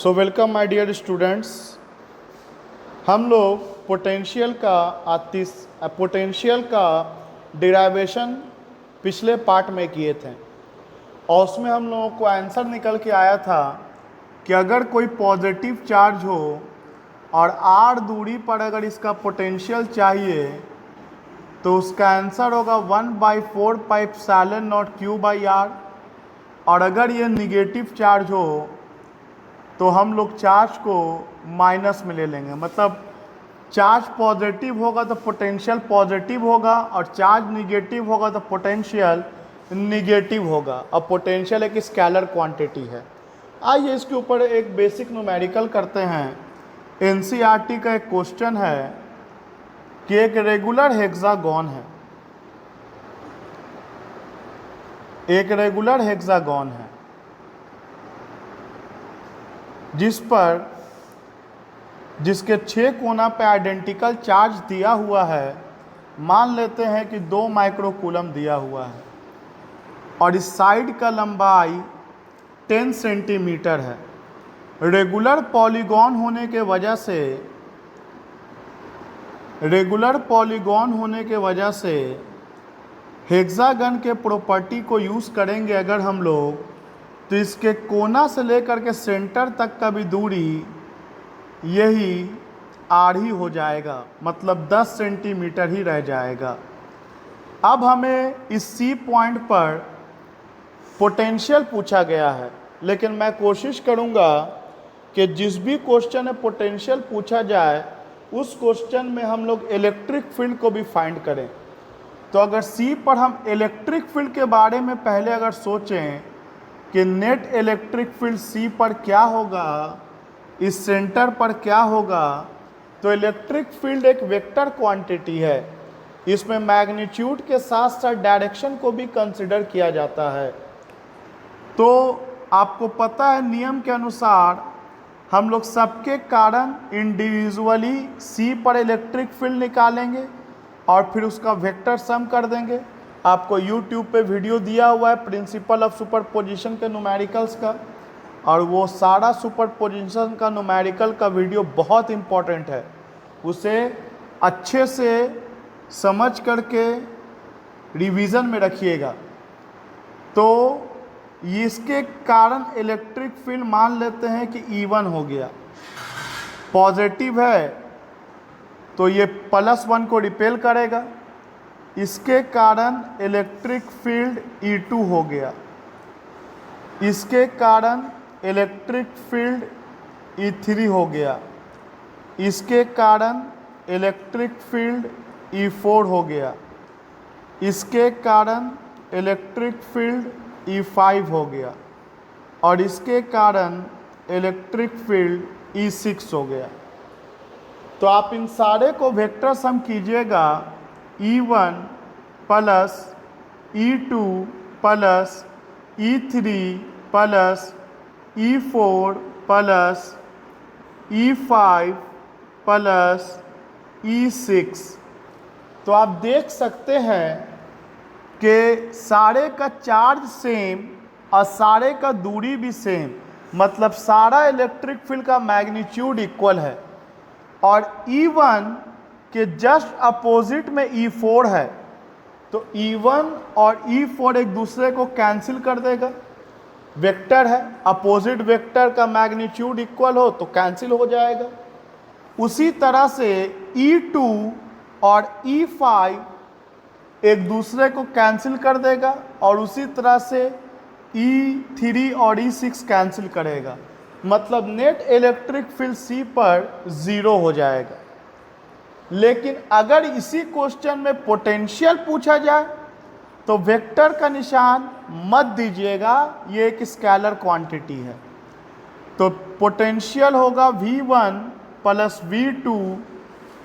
So welcome my dear students. हम लोग potential का डिराइवेशन पिछले पार्ट में किए थे और उसमें हम लोगों को आंसर निकल के आया था कि अगर कोई पॉजिटिव चार्ज हो और r दूरी पर अगर इसका पोटेंशियल चाहिए तो उसका आंसर होगा 1/4 पाई एप्सिलॉन नॉट Q/r। और अगर ये निगेटिव चार्ज हो तो हम लोग चार्ज को माइनस में ले लेंगे, मतलब चार्ज पॉजिटिव होगा तो पोटेंशियल पॉजिटिव होगा और चार्ज निगेटिव होगा तो पोटेंशियल निगेटिव होगा। अब पोटेंशियल एक स्केलर क्वांटिटी है। आइए इसके ऊपर एक बेसिक न्यूमेरिकल करते हैं। एनसीईआरटी का एक क्वेश्चन है कि एक रेगुलर हेक्सागोन है, जिसके 6 कोना पे आइडेंटिकल चार्ज दिया हुआ है। मान लेते हैं कि 2 माइक्रोकूलम दिया हुआ है और इस साइड का लंबाई 10 सेंटीमीटर है। रेगुलर पॉलीगॉन होने के वजह से हेक्सागन के प्रॉपर्टी को यूज़ करेंगे अगर हम लोग, तो इसके कोना से लेकर के सेंटर तक का भी दूरी यही r ही हो जाएगा, मतलब 10 सेंटीमीटर ही रह जाएगा। अब हमें इस C पॉइंट पर पोटेंशियल पूछा गया है, लेकिन मैं कोशिश करूंगा कि जिस भी क्वेश्चन में पोटेंशियल पूछा जाए उस क्वेश्चन में हम लोग इलेक्ट्रिक फील्ड को भी फाइंड करें। तो अगर C पर हम इलेक्ट्रिक फील्ड के बारे में पहले अगर सोचें कि नेट इलेक्ट्रिक फील्ड C पर क्या होगा, इस सेंटर पर क्या होगा, तो इलेक्ट्रिक फील्ड एक वेक्टर क्वांटिटी है। इसमें मैग्नीट्यूड के साथ साथ डायरेक्शन को भी कंसिडर किया जाता है। तो आपको पता है नियम के अनुसार हम लोग सबके कारण इंडिविजुअली C पर इलेक्ट्रिक फील्ड निकालेंगे और फिर उसका वेक्टर सम कर देंगे। आपको YouTube पे वीडियो दिया हुआ है प्रिंसिपल ऑफ सुपरपोजिशन के न्यूमेरिकल्स का, और वो सारा सुपरपोजिशन का न्यूमेरिकल का वीडियो बहुत इम्पोर्टेंट है। उसे अच्छे से समझ करके रिवीजन में रखिएगा। तो इसके कारण इलेक्ट्रिक फील्ड मान लेते हैं कि E1 हो गया, पॉजिटिव है तो ये +1 को रिपेल करेगा। इसके कारण इलेक्ट्रिक फील्ड E2 हो गया, इसके कारण इलेक्ट्रिक फील्ड E3 हो गया, इसके कारण इलेक्ट्रिक फील्ड E4 हो गया, इसके कारण इलेक्ट्रिक फील्ड E5 हो गया और इसके कारण इलेक्ट्रिक फील्ड E6 हो गया। तो आप इन सारे को वेक्टर सम कीजिएगा, E1 plus E2 plus E3 plus E4 plus E5 plus E6। तो आप देख सकते हैं कि सारे का चार्ज सेम और सारे का दूरी भी सेम, मतलब सारा इलेक्ट्रिक फील्ड का मैग्नीट्यूड इक्वल है। और E1 के जस्ट अपोजिट में E4 है, तो E1 और E4 एक दूसरे को कैंसिल कर देगा। वेक्टर है, अपोजिट वेक्टर का मैग्नीट्यूड इक्वल हो तो कैंसिल हो जाएगा। उसी तरह से E2 और E5 एक दूसरे को कैंसिल कर देगा और उसी तरह से E3 और E6 कैंसिल करेगा, मतलब नेट इलेक्ट्रिक फील्ड C पर 0 हो जाएगा। लेकिन अगर इसी क्वेश्चन में पोटेंशियल पूछा जाए तो वेक्टर का निशान मत दीजिएगा, ये एक स्केलर क्वांटिटी है। तो पोटेंशियल होगा V1 plus V2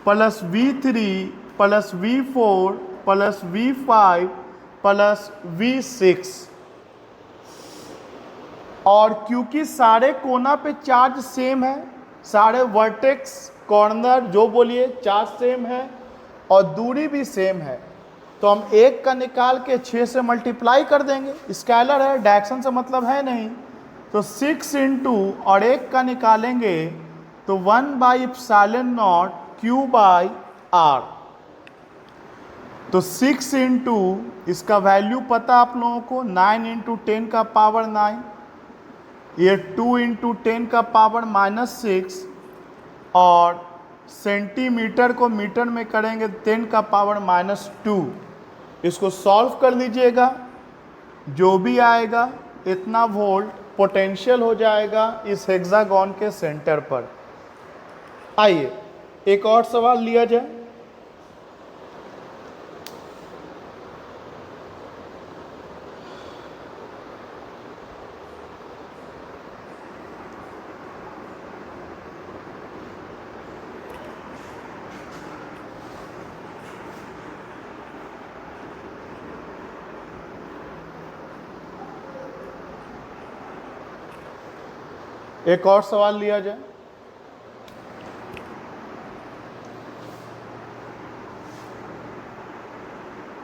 plus V3 plus V4 plus V5 plus V6। और क्योंकि सारे कोना पे चार्ज सेम है, सारे वर्टेक्स कॉर्नर जो बोलिए चार्ज सेम है और दूरी भी सेम है, तो हम 1 का निकाल के 6 से मल्टीप्लाई कर देंगे। स्केलर है, डायरेक्शन से मतलब है नहीं, तो 6 इंटू और एक का निकालेंगे तो 1/ε0 Q/r। तो 6 इंटू इसका वैल्यू पता आप लोगों को 9 इंटू 10 का पावर 9, ये 2 इंटू 10 का पावर -6 और सेंटीमीटर को मीटर में करेंगे 10 का पावर -2। इसको सॉल्व कर लीजिएगा, जो भी आएगा इतना वोल्ट पोटेंशियल हो जाएगा इस हेक्सागोन के सेंटर पर। आइए एक और सवाल लिया जाए। एक और सवाल लिया जाए।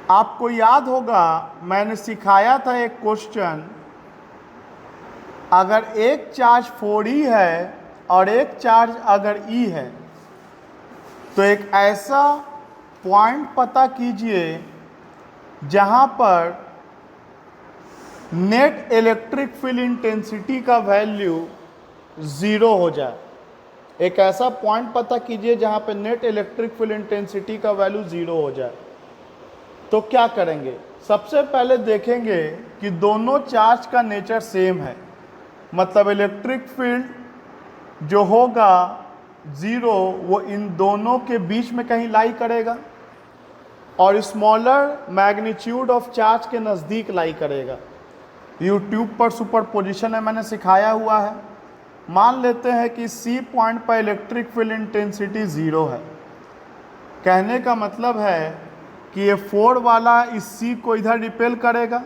आपको याद होगा मैंने सिखाया था एक क्वेश्चन, अगर एक चार्ज 4e है और एक चार्ज अगर e है तो एक ऐसा पॉइंट पता कीजिए जहां पर नेट इलेक्ट्रिक फील्ड इंटेंसिटी का वैल्यू 0 हो जाए। एक ऐसा पॉइंट पता कीजिए जहां पे नेट इलेक्ट्रिक फील्ड इंटेंसिटी का वैल्यू 0 हो जाए। तो क्या करेंगे? सबसे पहले देखेंगे कि दोनों चार्ज का नेचर सेम है, मतलब इलेक्ट्रिक फील्ड जो होगा 0 वो इन दोनों के बीच में कहीं लाई करेगा और स्मॉलर मैग्नीट्यूड ऑफ चार्ज के नज़दीक लाई करेगा। यूट्यूब पर सुपरपोजिशन है, मैंने सिखाया हुआ है। मान लेते हैं कि C पॉइंट पर इलेक्ट्रिक फील्ड इंटेंसिटी 0 है। कहने का मतलब है कि ये 4 वाला इस C को इधर रिपेल करेगा,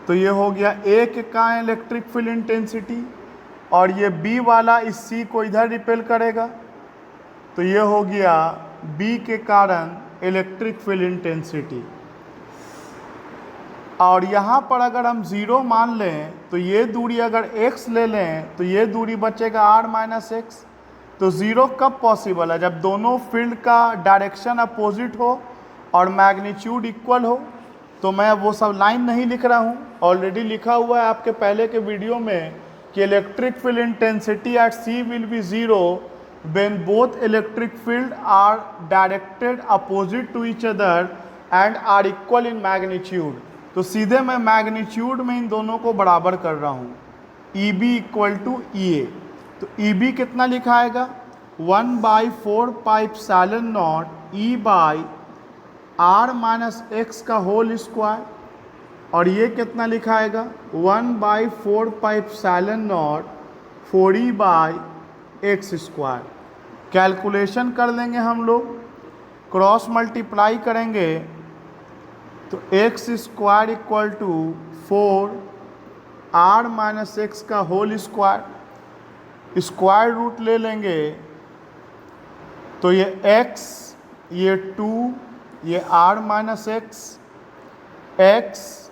तो ये हो गया A के का इलेक्ट्रिक फील्ड इंटेंसिटी, और ये B वाला इस C को इधर रिपेल करेगा, तो ये हो गया B के कारण इलेक्ट्रिक फील्ड इंटेंसिटी। और यहाँ पर अगर हम 0 मान लें तो ये दूरी अगर x ले लें तो ये दूरी बचेगा r - x। तो 0 कब पॉसिबल है? जब दोनों फील्ड का डायरेक्शन अपोजिट हो और मैग्नीट्यूड इक्वल हो। तो मैं वो सब लाइन नहीं लिख रहा हूँ, ऑलरेडी लिखा हुआ है आपके पहले के वीडियो में कि electric field intensity at C will be 0 when both electric field are directed opposite to each other and are equal in magnitude. तो सीधे मैं मैग्नीट्यूड में इन दोनों को बराबर कर रहा हूँ, EB इक्वल टू EA। तो EB कितना लिखाएगा? 1/4πε0 E/r-x का होल स्क्वायर, और ये कितना लिखाएगा? 1/4πε0 4E/x स्क्वायर। कैलकुलेशन कर लेंगे हम लोग, क्रॉस मल्टीप्लाई करेंगे तो x square equal to 4r-x का होल स्क्वायर, स्क्वायर रूट ले लेंगे तो ये x, ये 2, ये r-x, x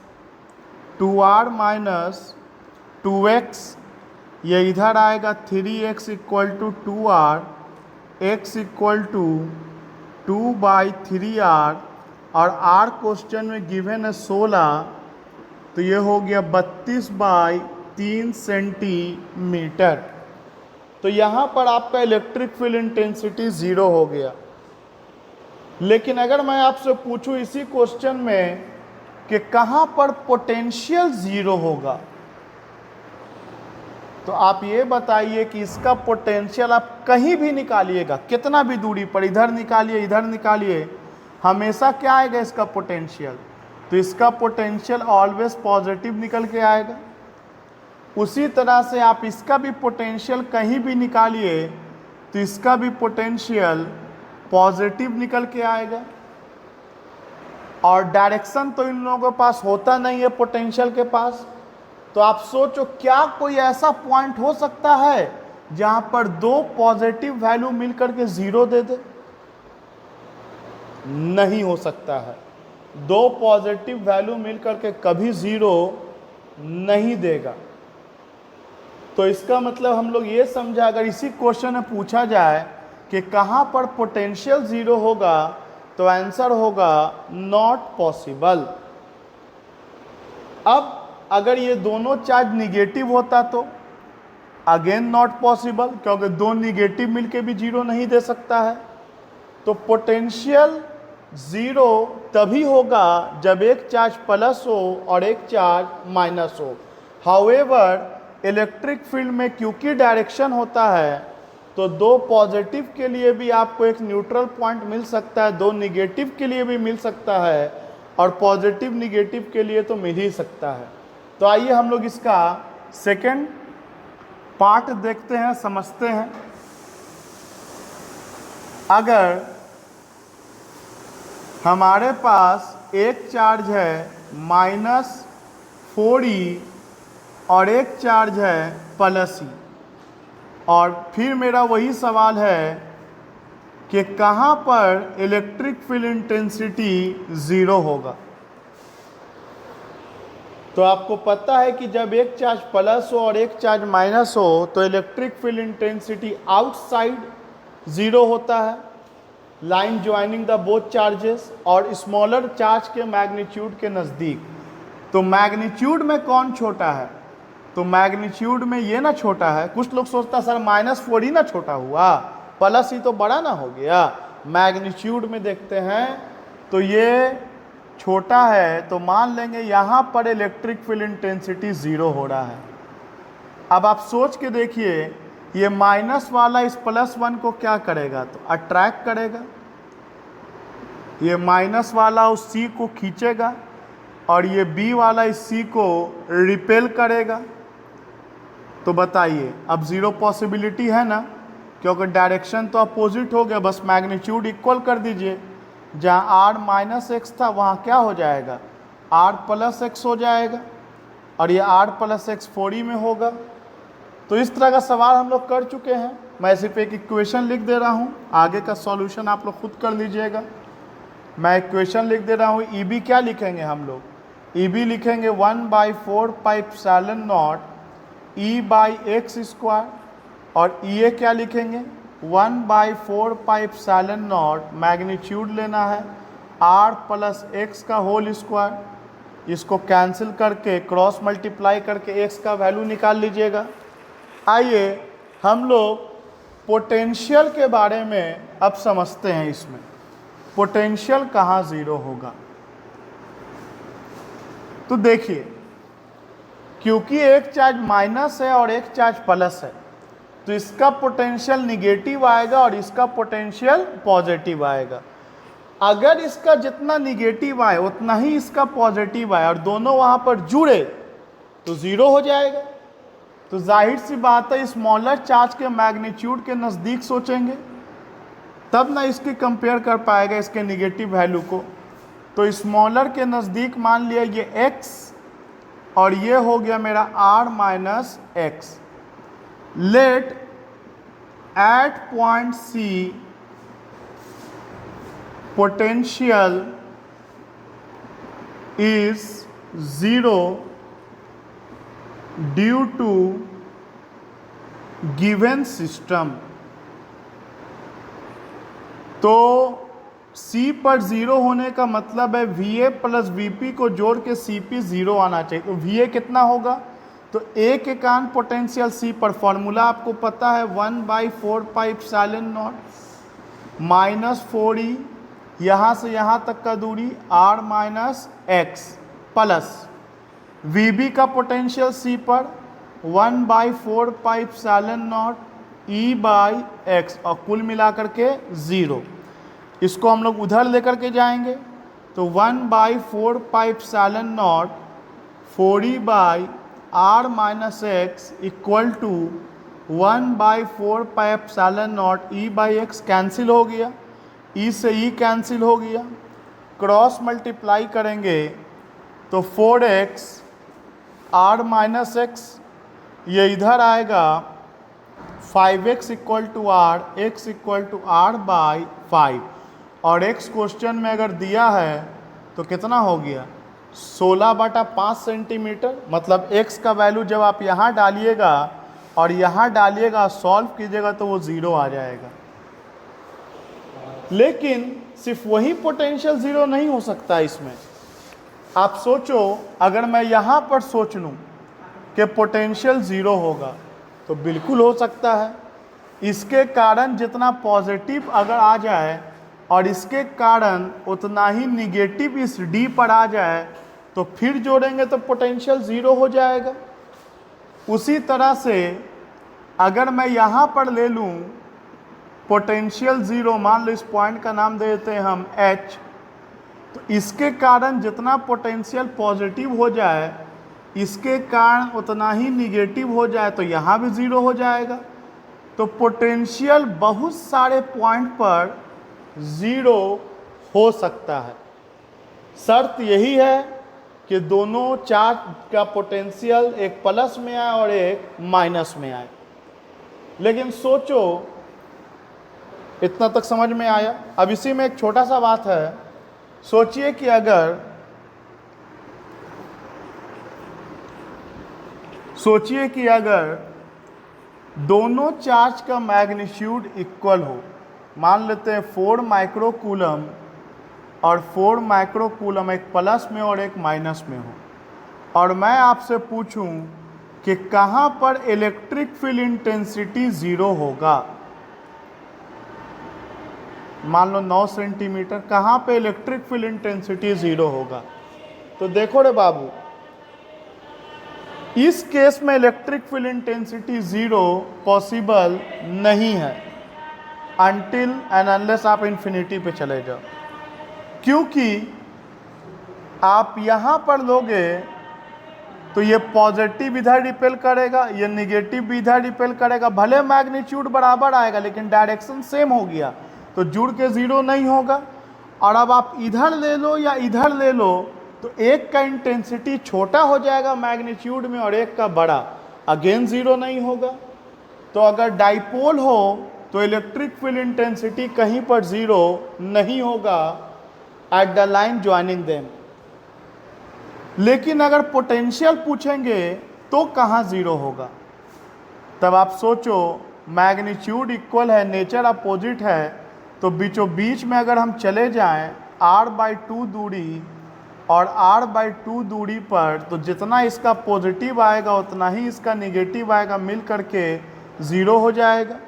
2r - 2x, ये इधर आएगा 3x equal to 2r, x equal to 2/3r, और r क्वेश्चन में गिवन है 16, तो ये हो गया 32/3 सेंटीमीटर। तो यहाँ पर आपका इलेक्ट्रिक फील्ड इंटेंसिटी 0 हो गया। लेकिन अगर मैं आपसे पूछूं इसी क्वेश्चन में कि कहाँ पर पोटेंशियल 0 होगा, तो आप ये बताइए कि इसका पोटेंशियल आप कहीं भी निकालिएगा, कितना भी दूरी पर, इधर निकालिए इधर निकालिए, हमेशा क्या आएगा इसका पोटेंशियल? तो इसका पोटेंशियल ऑलवेज पॉजिटिव निकल के आएगा। उसी तरह से आप इसका भी पोटेंशियल कहीं भी निकालिए तो इसका भी पोटेंशियल पॉजिटिव निकल के आएगा। और डायरेक्शन तो इन लोगों के पास होता नहीं है पोटेंशियल के पास। तो आप सोचो क्या कोई ऐसा पॉइंट हो सकता है जहां पर दो पॉजिटिव वैल्यू मिलकर के 0 दे दे? नहीं हो सकता है। दो पॉजिटिव वैल्यू मिलकर के कभी 0 नहीं देगा। तो इसका मतलब हम लोग ये समझा, अगर इसी क्वेश्चन में पूछा जाए कि कहाँ पर पोटेंशियल ज़ीरो होगा, तो आंसर होगा नॉट पॉसिबल। अब अगर ये दोनों चार्ज निगेटिव होता तो अगेन नॉट पॉसिबल, क्योंकि दो निगेटिव मिलके भी जीरो नहीं दे सकता है। तो पोटेंशियल ज़ीरो तभी होगा जब एक चार्ज प्लस हो और एक चार्ज माइनस हो। हाउएवर इलेक्ट्रिक फील्ड में क्योंकि डायरेक्शन होता है, तो दो पॉजिटिव के लिए भी आपको एक न्यूट्रल पॉइंट मिल सकता है, दो निगेटिव के लिए भी मिल सकता है, और पॉजिटिव निगेटिव के लिए तो मिल ही सकता है। तो आइए हम लोग इसका सेकंड पार्ट देखते हैं, समझते हैं। अगर हमारे पास एक चार्ज है -4e और एक चार्ज है +e, और फिर मेरा वही सवाल है कि कहाँ पर इलेक्ट्रिक फील्ड इंटेंसिटी ज़ीरो होगा। तो आपको पता है कि जब एक चार्ज प्लस हो और एक चार्ज माइनस हो तो electric field intensity outside zero होता है, line joining the both charges, और स्मॉलर चार्ज के मैग्नीट्यूड के नज़दीक। तो मैग्नीट्यूड में कौन छोटा है? तो मैग्नीट्यूड में ये ना छोटा है। कुछ लोग सोचता सर -4 ही ना छोटा हुआ, प्लस ही तो बड़ा ना हो गया। मैग्नीट्यूड में देखते हैं तो ये छोटा है, तो मान लेंगे यहाँ पर इलेक्ट्रिक फील्ड इंटेंसिटी ज़ीरो हो रहा है। अब आप सोच के देखिए, ये माइनस वाला इस +1 को क्या करेगा? तो अट्रैक्ट करेगा। ये माइनस वाला उस C को खींचेगा और ये B वाला इस C को रिपेल करेगा। तो बताइए, अब ज़ीरो पॉसिबिलिटी है ना, क्योंकि डायरेक्शन तो अपोजिट हो गया, बस मैग्नीट्यूड इक्वल कर दीजिए। जहाँ r - x था वहाँ क्या हो जाएगा? r + x हो जाएगा, और ये r + x 4e में होगा। तो इस तरह का सवाल हम लोग कर चुके हैं। मैं सिर्फ एक इक्वेशन लिख दे रहा हूँ, आगे का सॉल्यूशन आप लोग खुद कर लीजिएगा। मैं इक्वेशन लिख दे रहा हूँ। EB क्या लिखेंगे हम लोग? EB लिखेंगे 1/4πε0 E/x², और EA क्या लिखेंगे? 1/4πε0, मैग्नीट्यूड लेना है r + x का होल स्क्वायर। इसको कैंसिल करके क्रॉस मल्टीप्लाई करके x का वैल्यू निकाल लीजिएगा। आइए हम लोग पोटेंशियल के बारे में अब समझते हैं। इसमें पोटेंशियल कहाँ ज़ीरो होगा? तो देखिए, क्योंकि एक चार्ज माइनस है और एक चार्ज प्लस है, तो इसका पोटेंशियल निगेटिव आएगा और इसका पोटेंशियल पॉजिटिव आएगा। अगर इसका जितना निगेटिव आए उतना ही इसका पॉजिटिव आए और दोनों वहाँ पर जुड़े तो ज़ीरो हो जाएगा। तो जाहिर सी बात है, स्मॉलर चार्ज के मैग्नीट्यूड के नज़दीक सोचेंगे तब ना इसकी कंपेयर कर पाएगा इसके निगेटिव वैल्यू को। तो स्मॉलर के नज़दीक मान लिया ये x, और ये हो गया मेरा r - x। Let at point C potential is 0 due to given system। तो C पर ज़ीरो होने का मतलब है VA + VP को जोड़ के CP ज़ीरो आना चाहिए। तो VA कितना होगा? तो एक एकान पोटेंशियल C पर फॉर्मूला आपको पता है 1/4πε0 -4e, यहाँ से यहाँ तक का दूरी r - x प्लस VB का पोटेंशियल C पर 1/4πε0 E/x, और कुल मिलाकर के ज़ीरो। इसको हम लोग उधर लेकर के जाएंगे तो 1/4πε0 4e/r - x equal to 1/4πε0 E/x cancel हो गया, E से E कैंसिल हो गया, क्रॉस मल्टीप्लाई करेंगे तो 4x r - x, ये इधर आएगा 5x equal to r, x equal to r/5, और x क्वेश्चन में अगर दिया है तो कितना हो गया? 16/5 सेंटीमीटर। मतलब x का वैल्यू जब आप यहाँ डालिएगा और यहाँ डालिएगा, सॉल्व कीजिएगा तो वो 0 आ जाएगा। लेकिन सिर्फ वही पोटेंशियल 0 नहीं हो सकता इसमें। आप सोचो, अगर मैं यहाँ पर सोच लूँ कि पोटेंशियल 0 होगा तो बिल्कुल हो सकता है। इसके कारण जितना पॉजिटिव अगर आ जाए और इसके कारण उतना ही निगेटिव इस डी पर आ जाए तो फिर जोड़ेंगे तो पोटेंशियल 0 हो जाएगा। उसी तरह से अगर मैं यहाँ पर ले लूँ पोटेंशियल 0, मान लो इस पॉइंट का नाम दे देते हैं हम H, तो इसके कारण जितना पोटेंशियल पॉजिटिव हो जाए इसके कारण उतना ही निगेटिव हो जाए तो यहाँ भी 0 हो जाएगा। तो पोटेंशियल बहुत सारे पॉइंट पर 0 हो सकता है। शर्त यही है कि दोनों चार्ज का पोटेंशियल एक प्लस में आए और एक माइनस में आए। लेकिन सोचो, इतना तक समझ में आया। अब इसी में एक छोटा सा बात है। सोचिए कि अगर दोनों चार्ज का मैग्नीट्यूड इक्वल हो, मान लेते हैं 4 माइक्रोकूलम और 4 माइक्रोकूलम, एक प्लस में और एक माइनस में हो, और मैं आपसे पूछूं कि कहाँ पर इलेक्ट्रिक फील्ड इंटेंसिटी 0 होगा। मान लो 9 सेंटीमीटर, कहाँ पे इलेक्ट्रिक फील्ड इंटेंसिटी 0 होगा। तो देखो रे बाबू, इस केस में इलेक्ट्रिक फील्ड इंटेंसिटी 0 पॉसिबल नहीं है अनटिल एंड अनलेस आप इन्फिनिटी पे चले जाओ। क्योंकि आप यहाँ पर लोगे तो ये पॉजिटिव इधर रिपेल करेगा, ये निगेटिव भी इधर रिपेल करेगा। भले मैग्नीट्यूड बराबर आएगा लेकिन डायरेक्शन सेम हो गया तो जुड़ के 0 नहीं होगा। और अब आप इधर ले लो या इधर ले लो तो एक का इंटेंसिटी छोटा हो जाएगा मैग्नीट्यूड में और एक का बड़ा, अगेन 0 नहीं होगा। तो अगर डाइपोल हो तो इलेक्ट्रिक फील्ड इंटेंसिटी कहीं पर 0 नहीं होगा at the line joining them. लेकिन अगर पोटेंशियल पूछेंगे तो कहाँ 0 होगा। तब आप सोचो, मैग्नीट्यूड इक्वल है, नेचर अपोजिट है, तो बीचों बीच में अगर हम चले जाएं r/2 दूरी और r/2 दूरी पर, तो जितना इसका पॉजिटिव आएगा उतना ही इसका निगेटिव आएगा, मिल करके 0 हो जाएगा।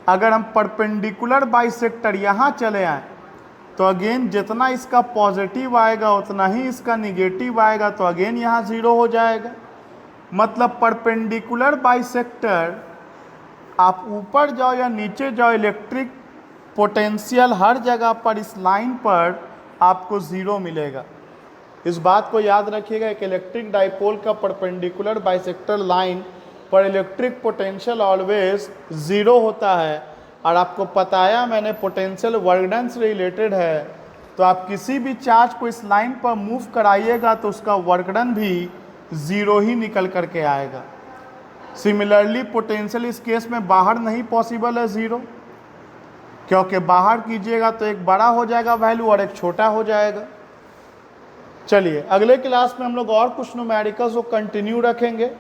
अगर हम परपेंडिकुलर बाइसेक्टर यहाँ चले आएँ तो अगेन जितना इसका पॉजिटिव आएगा उतना ही इसका निगेटिव आएगा, तो अगेन यहाँ 0 हो जाएगा। मतलब परपेंडिकुलर बाइसेक्टर, आप ऊपर जाओ या नीचे जाओ, इलेक्ट्रिक पोटेंशियल हर जगह पर इस लाइन पर आपको 0 मिलेगा। इस बात को याद रखिएगा, एक इलेक्ट्रिक डाइपोल का परपेंडिकुलर बाइसेक्टर लाइन पर इलेक्ट्रिक पोटेंशियल ऑलवेज 0 होता है। और आपको बताया मैंने पोटेंशियल वर्क डन से रिलेटेड है, तो आप किसी भी चार्ज को इस लाइन पर मूव कराइएगा तो उसका वर्क डन भी 0 ही निकल करके आएगा। सिमिलरली पोटेंशियल इस केस में बाहर नहीं पॉसिबल है 0, क्योंकि बाहर कीजिएगा तो एक बड़ा हो जाएगा वैल्यू और एक छोटा हो जाएगा। चलिए अगले क्लास में हम लोग और कुछ न्यूमेरिकल्स को कंटिन्यू रखेंगे।